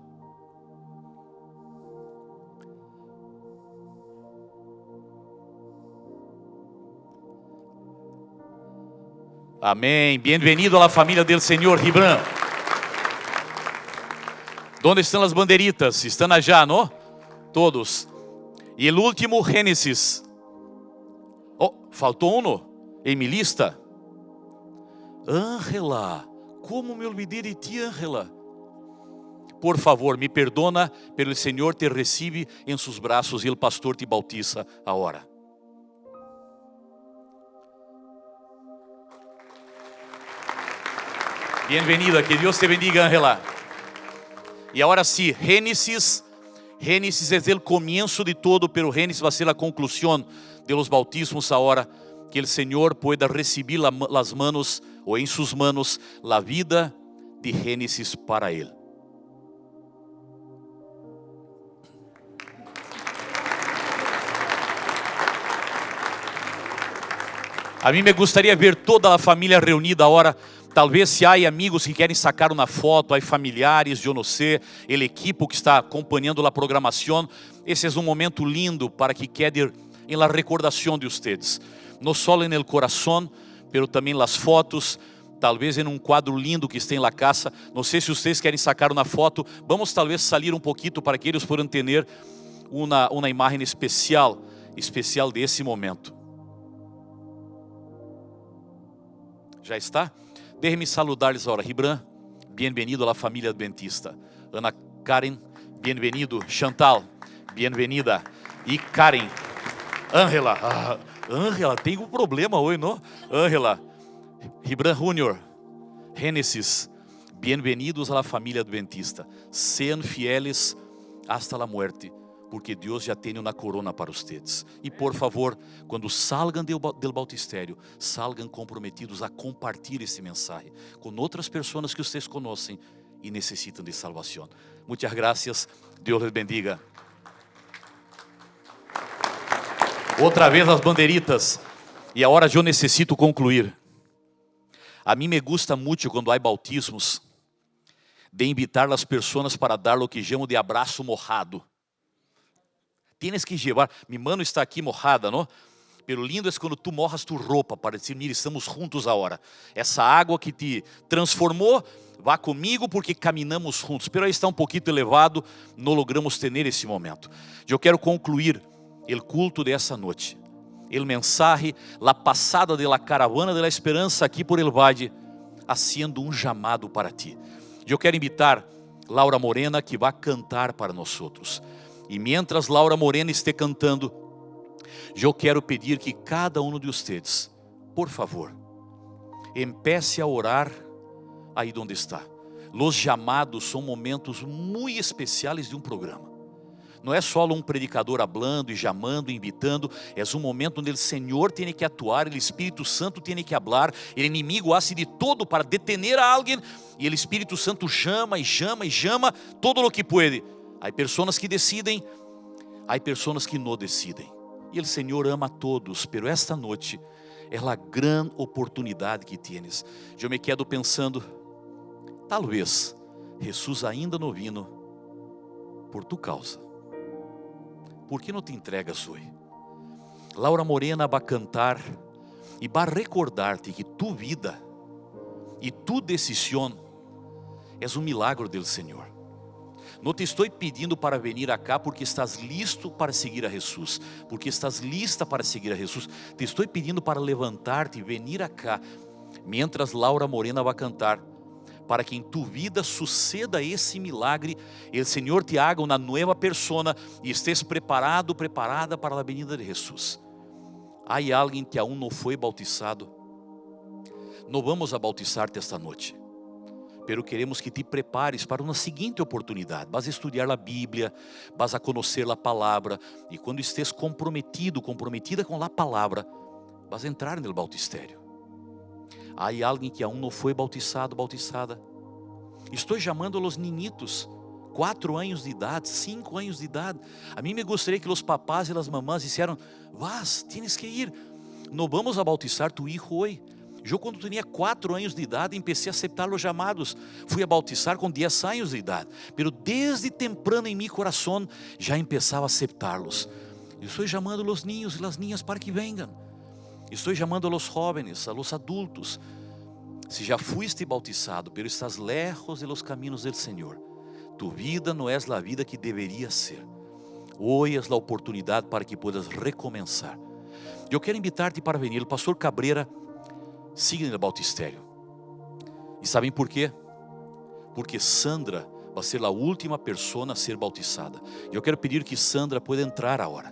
Amém. Bem-vindo à família do Senhor, Ribran. Onde estão as banderitas? Estão já, não? Todos. E o último, Gênesis. Oh, faltou um, em minha lista. Ângela, como me olvidei de ti, Ângela? Por favor, me perdona, pelo Senhor te recebe em seus braços e o pastor te bautiza agora. Bem-vinda, que Deus te bendiga, Ângela. E agora sim, Gênesis. Gênesis é o começo de todo, pero Gênesis vai ser a conclusão de los bautismos agora, que o Senhor pueda receber las manos, ou em suas manos, a vida de Gênesis para Ele. A mim me gostaria ver toda a família reunida agora. Talvez se há amigos que querem sacar uma foto, há familiares, eu não sei, o equipo que está acompanhando a programação. Esse é um momento lindo para que quede em la recordação de ustedes. Não só en el coração, pero também las fotos, talvez em um quadro lindo que está em la casa. Não sei se vocês querem sacar uma foto. Vamos talvez sair um pouquinho para que eles possam ter uma imagem especial desse momento. Já está? Déjeme saludar-lhes agora. Ribran, bem-vindo à família adventista. Ana Karen, bem-vindo. Chantal, bem-vinda. E Karen, Ângela, Ângela, tem um problema hoje, não? Ângela, Ribran Júnior, Gênesis, bem-vindos à família adventista. Sean fieles hasta la muerte, porque Deus já tem uma corona para vocês. E por favor, quando salgam do bautistério, salgam comprometidos a compartilhar esse mensagem com outras pessoas que vocês conhecem e necessitam de salvação. Muitas graças, Deus les bendiga. Outra vez as banderitas. E agora eu necessito concluir. A mim me gusta muito quando há bautismos, de invitar as pessoas para dar o que chamo de abraço mojado. Tienes que llevar, mi mano está aqui mojada, não? Pero lindo é quando tu mojas tu roupa para dizer, mira, estamos juntos agora. Essa água que te transformou, vá comigo porque caminhamos juntos. Pero aí está um pouquinho elevado, não logramos ter esse momento. Eu quero concluir o culto dessa noite. O mensaje, a passada de la caravana de la esperança aqui por el valle, haciendo um chamado para ti. Eu quero invitar Laura Morena que vai cantar para nós outros. E mientras Laura Morena esteja cantando, eu quero pedir que cada um de vocês, por favor, empiece a orar aí onde está. Los chamados são momentos muito especiais de um programa. Não é só um predicador hablando e chamando, invitando. É um momento onde o Senhor tem que atuar, o Espírito Santo tem que falar. O inimigo hace de todo para detener a alguém. E o Espírito Santo chama e chama e chama todo o que pode. Há pessoas que decidem, há pessoas que não decidem. E o Senhor ama a todos, pero esta noite é a grande oportunidade que tienes. Eu me quedo pensando, talvez Jesus ainda não vino por tu causa. Por que não te entregas hoje? Laura Morena vai cantar e vai recordar-te que tu vida e tu decisão é um milagre do Senhor. Não te estou pedindo para vir acá porque estás listo para seguir a Jesus, porque estás lista para seguir a Jesus. Te estou pedindo para levantar-te e vir acá, mientras Laura Morena vai cantar, para que em tu vida suceda esse milagre, el Señor te haga una nueva persona e estés preparado, preparada para a venida de Jesus. Há alguém que aún não foi bautizado? Não vamos a bautizar-te esta noite, pero queremos que te prepares para uma seguinte oportunidade. Vas a estudar a Bíblia, vas a conhecer a palavra, e quando estés comprometido, comprometida com a palavra, vas a entrar no bautistério. Há alguém que aún não foi bautizado, bautizada? Estou chamando os ninitos, 4 anos de idade, 5 anos de idade. A mim me gostaria que os papás e as mamãs disseram: vas, tienes que ir. Não vamos a bautizar tu hijo hoje. Eu, quando tinha 4 anos de idade, comecei a aceitar os chamados. Fui a bautizar com 10 anos de idade. Pero desde temprano em meu coração, já começava a aceitá-los. Estou chamando os niños e as niñas para que venham. Estou chamando a los jóvenes, a los adultos. Se já fuiste bautizado, pero estás lejos de los caminos del Senhor, tu vida não é a vida que deveria ser. Hoje é a oportunidade para que puedas recomeçar. Eu quero invitar-te para vir. O pastor Cabrera sigue no bautistério. E sabem por quê? Porque Sandra vai ser a última pessoa a ser bautizada. Eu quero pedir que Sandra pueda entrar agora.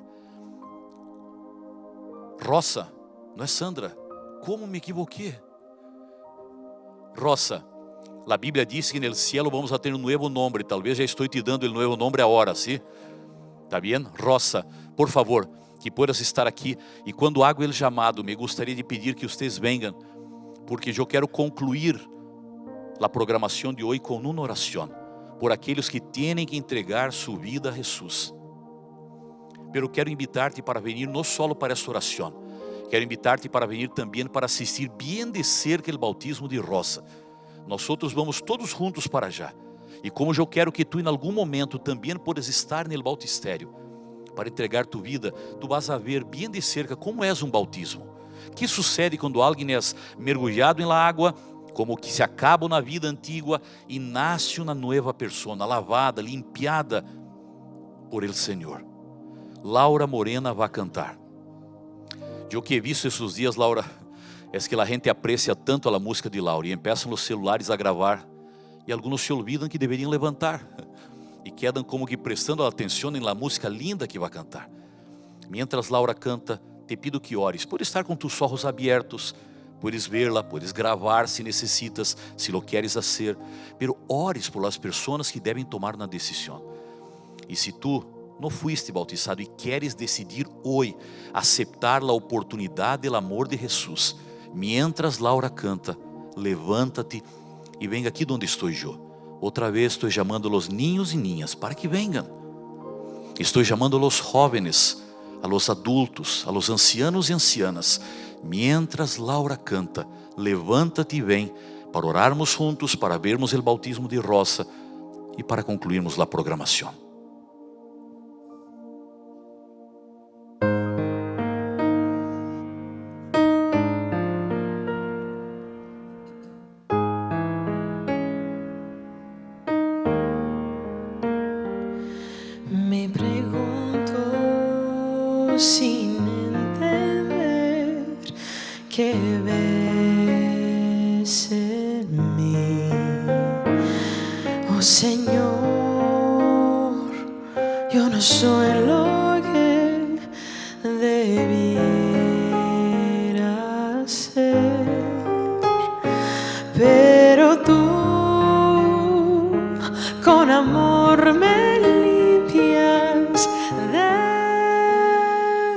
Rosa, não é Sandra? Como me equivoquei? Rosa, a Bíblia diz que no cielo vamos a ter um novo nome. Talvez já estou te dando o novo nome agora, ¿sí? ¿Está bem? Rosa, por favor, que puedas estar aqui. E quando hago o chamado, me gostaria de pedir que vocês venham, porque eu quero concluir a programação de hoje com uma oração por aqueles que têm que entregar sua vida a Jesus. Pero quero invitar-te para vir não só para esta oração. Quero invitar-te para vir também para assistir bem de cerca o bautismo de Rosa. Nós outros vamos todos juntos para allá. E como eu quero que tu em algum momento também podes estar no bautistério, para entregar tu vida, tu vas a ver bem de cerca como é um bautismo. O que sucede quando alguém é mergulhado na água, como que se acaba na vida antiga e nasce uma nova pessoa, lavada, limpiada por el Senhor. Laura Morena vai cantar. Eu que he visto esses dias, Laura, é que a gente aprecia tanto a música de Laura e começam os celulares a gravar e alguns se olvidam que deveriam levantar e quedam como que prestando atenção na música linda que vai cantar. Mientras Laura canta, te pido que ores, por estar com tus olhos abertos, puedes verla, puedes gravar se necessitas, se lo queres hacer, pero ores por las pessoas que devem tomar uma decisão. E se tu não fuiste bautizado e queres decidir hoje aceitar a oportunidade do amor de Jesus, mientras Laura canta, levanta-te e venga aqui onde estou eu. Outra vez estou chamando os niños e niñas para que venham. Estou chamando os jóvenes, a los adultos, a los ancianos e ancianas. Mientras Laura canta, levanta-te e vem para orarmos juntos, para vermos o bautismo de Rosa e para concluirmos a programação. Me pregunto sin entender qué ves en mí, oh Señor, yo no soy lo que debiera ser, pero tú con amor me limpias de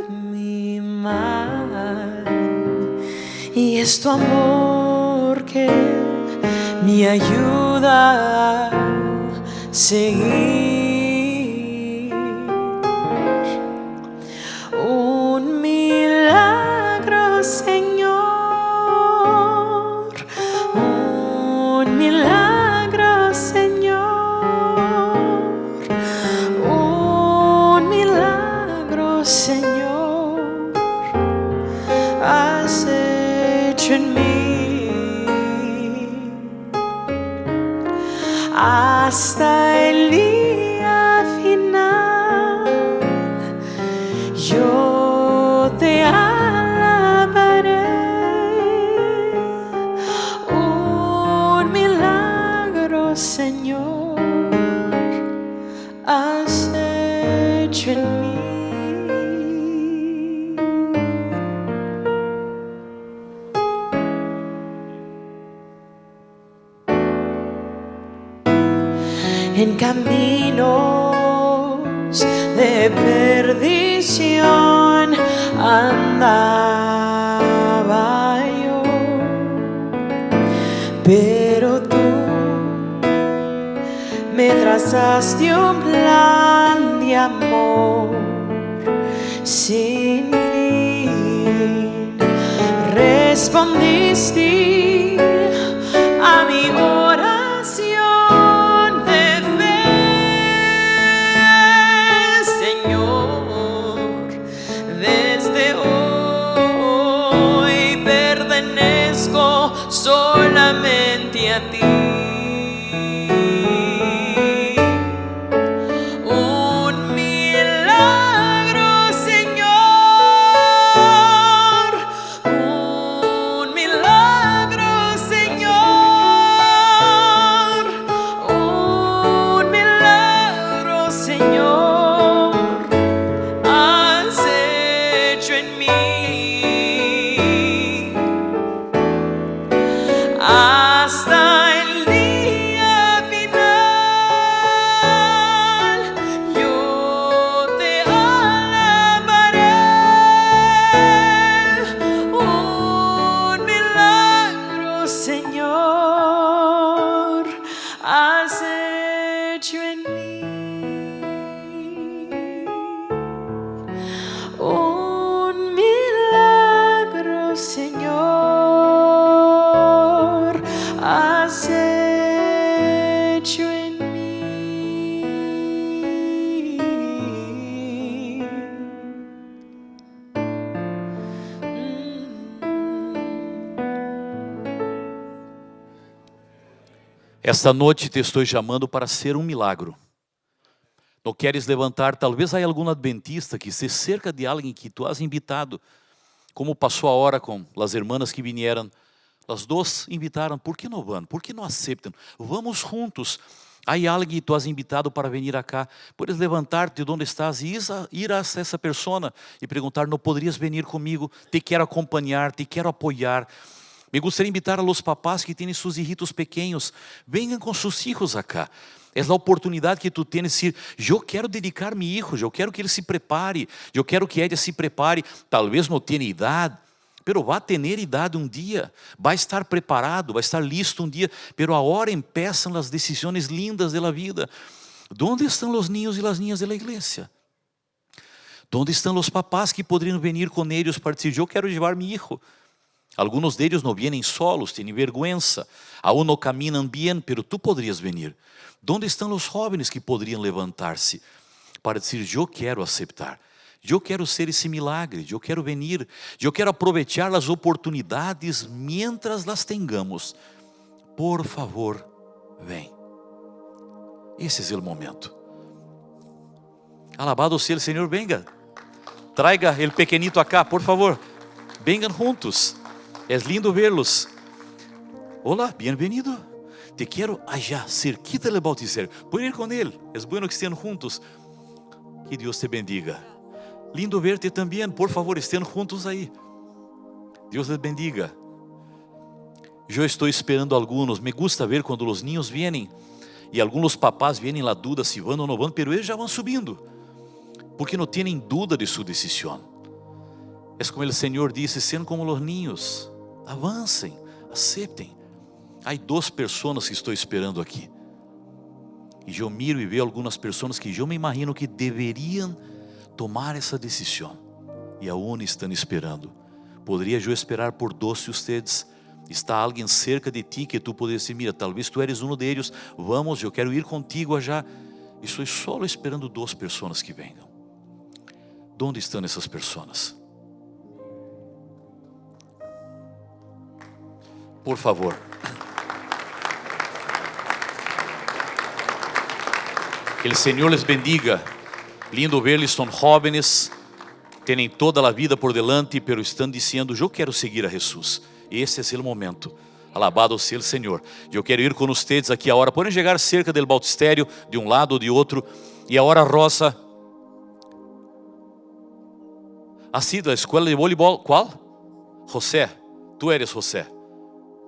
mi mal, y es tu amor que me ayuda a seguir. Un milagro, Señor, un milagro, Señor, un milagro, Señor, has hecho en mí. Hasta el día final yo te alabaré. Un milagro, hecho en mí. En caminos de perdición andaba yo, pero tú me trazaste un plan de amor sin fin. Respondiste a mi oración de fe, Señor. Desde hoy pertenezco solamente a ti. Hasta el día final yo te alabaré. Un milagro, Señor, has hecho en mí. Un milagro, Señor, has hecho en mí. Esta noite te estou chamando para ser um milagro. Não queres levantar, talvez há algum adventista que se cerca de alguém que tu has invitado, como passou a hora com as irmãs que vieram. As duas invitaram, por que não vão? Por que não aceitam? Vamos juntos. Há alguém que tu has invitado para vir acá. Puedes levantar-te de onde estás e ir a essa pessoa e perguntar, não poderias vir comigo? Te quero acompanhar, te quero apoiar. Me gostaria de invitar a los papás que têm seus hijitos pequenos. Venham com seus filhos acá. É a oportunidade que tu tens de dizer, eu quero dedicar meu filho, eu quero que ele se prepare, eu quero que ela se prepare. Talvez não tenha idade, pero vai ter idade um dia, vai estar preparado, vai estar listo um dia, pero agora começam as decisões lindas da vida. ¿Dónde estão os niños e as niñas da igreja? ¿Dónde estão os papás que poderiam vir com eles para dizer, eu quero levar meu filho? Alguns deles não vêm solos, têm vergonha, aún não caminham bem, pero tu poderias vir. ¿Dónde estão os jovens que poderiam levantar-se para dizer, eu quero aceitar? Eu quero ser esse milagre, eu quero venir, eu quero aproveitar as oportunidades mientras las tengamos. Por favor, vem. Esse é o momento. Alabado seja o Senhor, venga. Traiga o pequenito acá, por favor. Vengan juntos. É lindo verlos. Olá, bem-vindo. Te quero allá, cerquita del bautizar. Pueden ir com ele. É bueno que estejam juntos. Que Deus te bendiga. Lindo verte também, por favor, estejam juntos aí. Deus les bendiga. Eu estou esperando alguns. Me gusta ver quando os niños vêm e alguns papás vêm na dúvida se vão ou não vão, mas eles já vão subindo, porque não têm dúvida de sua decisão. É como o Senhor disse, sendo como os niños, avancem, aceitem. Há duas pessoas que estou esperando aqui. E eu miro e vejo algumas pessoas que eu me imagino que deveriam tomar essa decisão e aún estão esperando. Poderia eu esperar por 12 ustedes? Está alguém cerca de ti que tu poderes dizer, mira, talvez tu eres um deles, vamos, eu quero ir contigo já. Estou só esperando 2 pessoas que venham. Onde estão essas pessoas? Por favor. Que o Senhor les bendiga. Lindo ver-los, são jovens, têm toda a vida por delante, pero estão dizendo, eu quero seguir a Jesus. Esse é o momento. Alabado seja o Senhor. Eu quero ir com vocês aqui agora. Podem chegar cerca do bautistério, de um lado ou de outro. E agora, Rosa, ¿Has sido a la escuela de voleibol? ¿Cuál? José, tú eres José.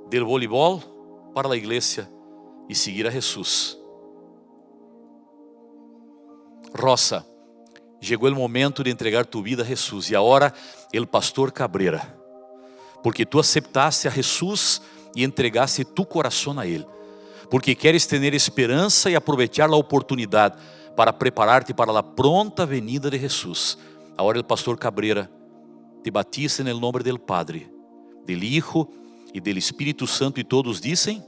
Del voleibol para la iglesia y seguir a Jesús. Rosa, llegó el momento de entregar tu vida a Jesús. Y ahora el pastor Cabrera, porque tú aceptaste a Jesús y entregaste tu corazón a Él, porque quieres tener esperanza y aprovechar la oportunidad para prepararte para la pronta venida de Jesús. Ahora el pastor Cabrera te batiza en el nombre del Padre, del Hijo y del Espíritu Santo, y todos dicen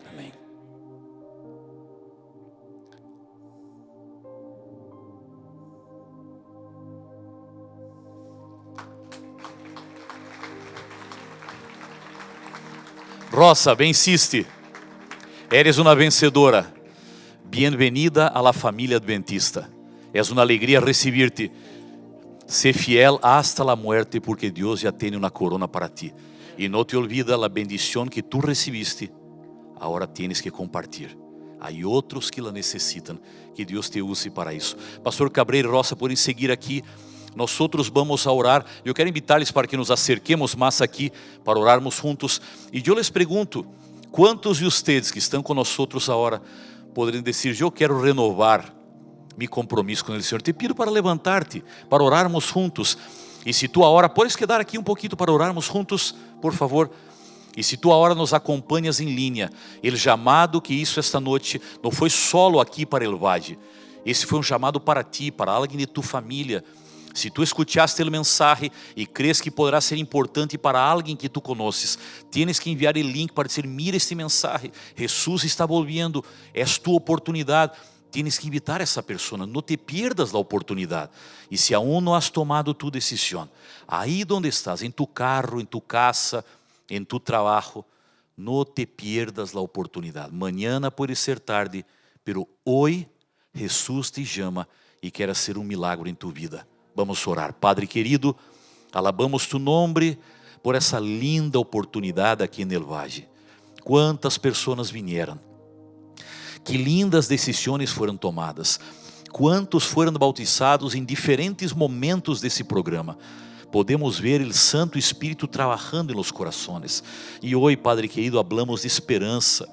amén. Rosa, venciste. Eres uma vencedora. Bem-vinda à la família adventista. É uma alegria recibir-te. Sé fiel hasta la muerte, porque Deus já tem uma corona para ti. E não te olvida a bendição que tu recibiste. Agora tienes que compartilhar. Há outros que la necessitam. Que Deus te use para isso. Pastor Cabreira e Rosa podem seguir aqui. Nós vamos a orar. Eu quero invitar-lhes para que nos acerquemos mais aqui para orarmos juntos. E eu les pergunto: quantos de vocês que estão conosco agora poderiam dizer: eu quero renovar mi compromisso com o Senhor? Te pido para levantar-te, para orarmos juntos. E se tu agora podes quedar aqui pouquinho para orarmos juntos, por favor. E se tu agora nos acompanhas em linha, o chamado que isso esta noite não foi solo aqui para El Valle. Esse foi chamado para ti, para alguém de tu família. Se tu escutaste o mensagem e crees que poderá ser importante para alguém que tu conheces, tienes que enviar o link para dizer: mira este mensagem, Jesus está volviendo, é tu oportunidade. Tienes que invitar essa pessoa, não te pierdas a oportunidade. E se aún não has tomado tu decisão, aí donde estás, em tu carro, em tu casa, em tu trabalho, não te pierdas a oportunidade. Mañana pode ser tarde, pero hoy Jesus te chama e quer fazer milagre em tu vida. Vamos orar. Padre querido, alabamos tu nome por essa linda oportunidade aqui em El Valle. Quantas pessoas vieram. Que lindas decisões foram tomadas. Quantos foram bautizados em diferentes momentos desse programa. Podemos ver o Santo Espírito trabalhando em los corações. E hoje, Padre querido, hablamos de esperança.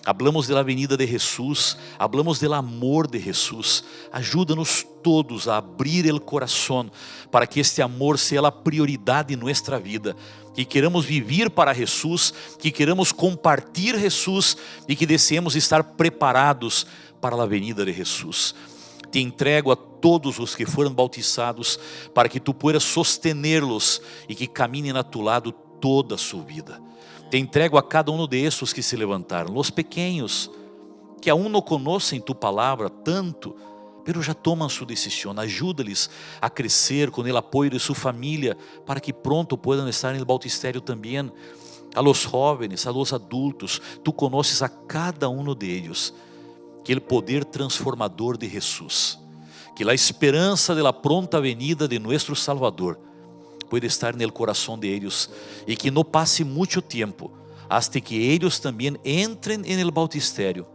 Hablamos da venida de Jesus, hablamos do amor de Jesus. Ajuda-nos todos a abrir o coração para que este amor seja a prioridade em nossa vida. Que queramos viver para Jesus, que queramos compartilhar Jesus e que desejemos estar preparados para a venida de Jesus. Te entrego a todos os que foram bautizados para que tu puedas sostenerlos e que caminem a tu lado toda a sua vida. Te entrego a cada um de estes que se levantaram, os pequenos, que aún não conhecem tu palavra tanto, pero já tomam sua decisão. Ajuda-lhes a crescer com o apoio de sua família, para que pronto puedan estar no bautistério também. A los jóvenes, a los adultos, tu conoces a cada um de ellos. Que o poder transformador de Jesus, que a esperança de la pronta venida de nuestro Salvador puede estar en el corazón de ellos, y que no pase mucho tiempo hasta que ellos también entren en el bautisterio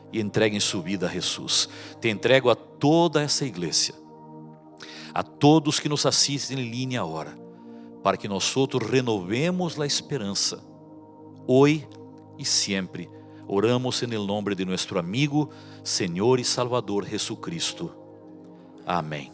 y entreguen su vida a Jesús. Te entrego a toda essa iglesia, a todos que nos assistem em linha ahora, para que nosotros renovemos la esperanza hoy y siempre. Oramos en el nombre de nuestro amigo, Señor y Salvador Jesucristo. Amén.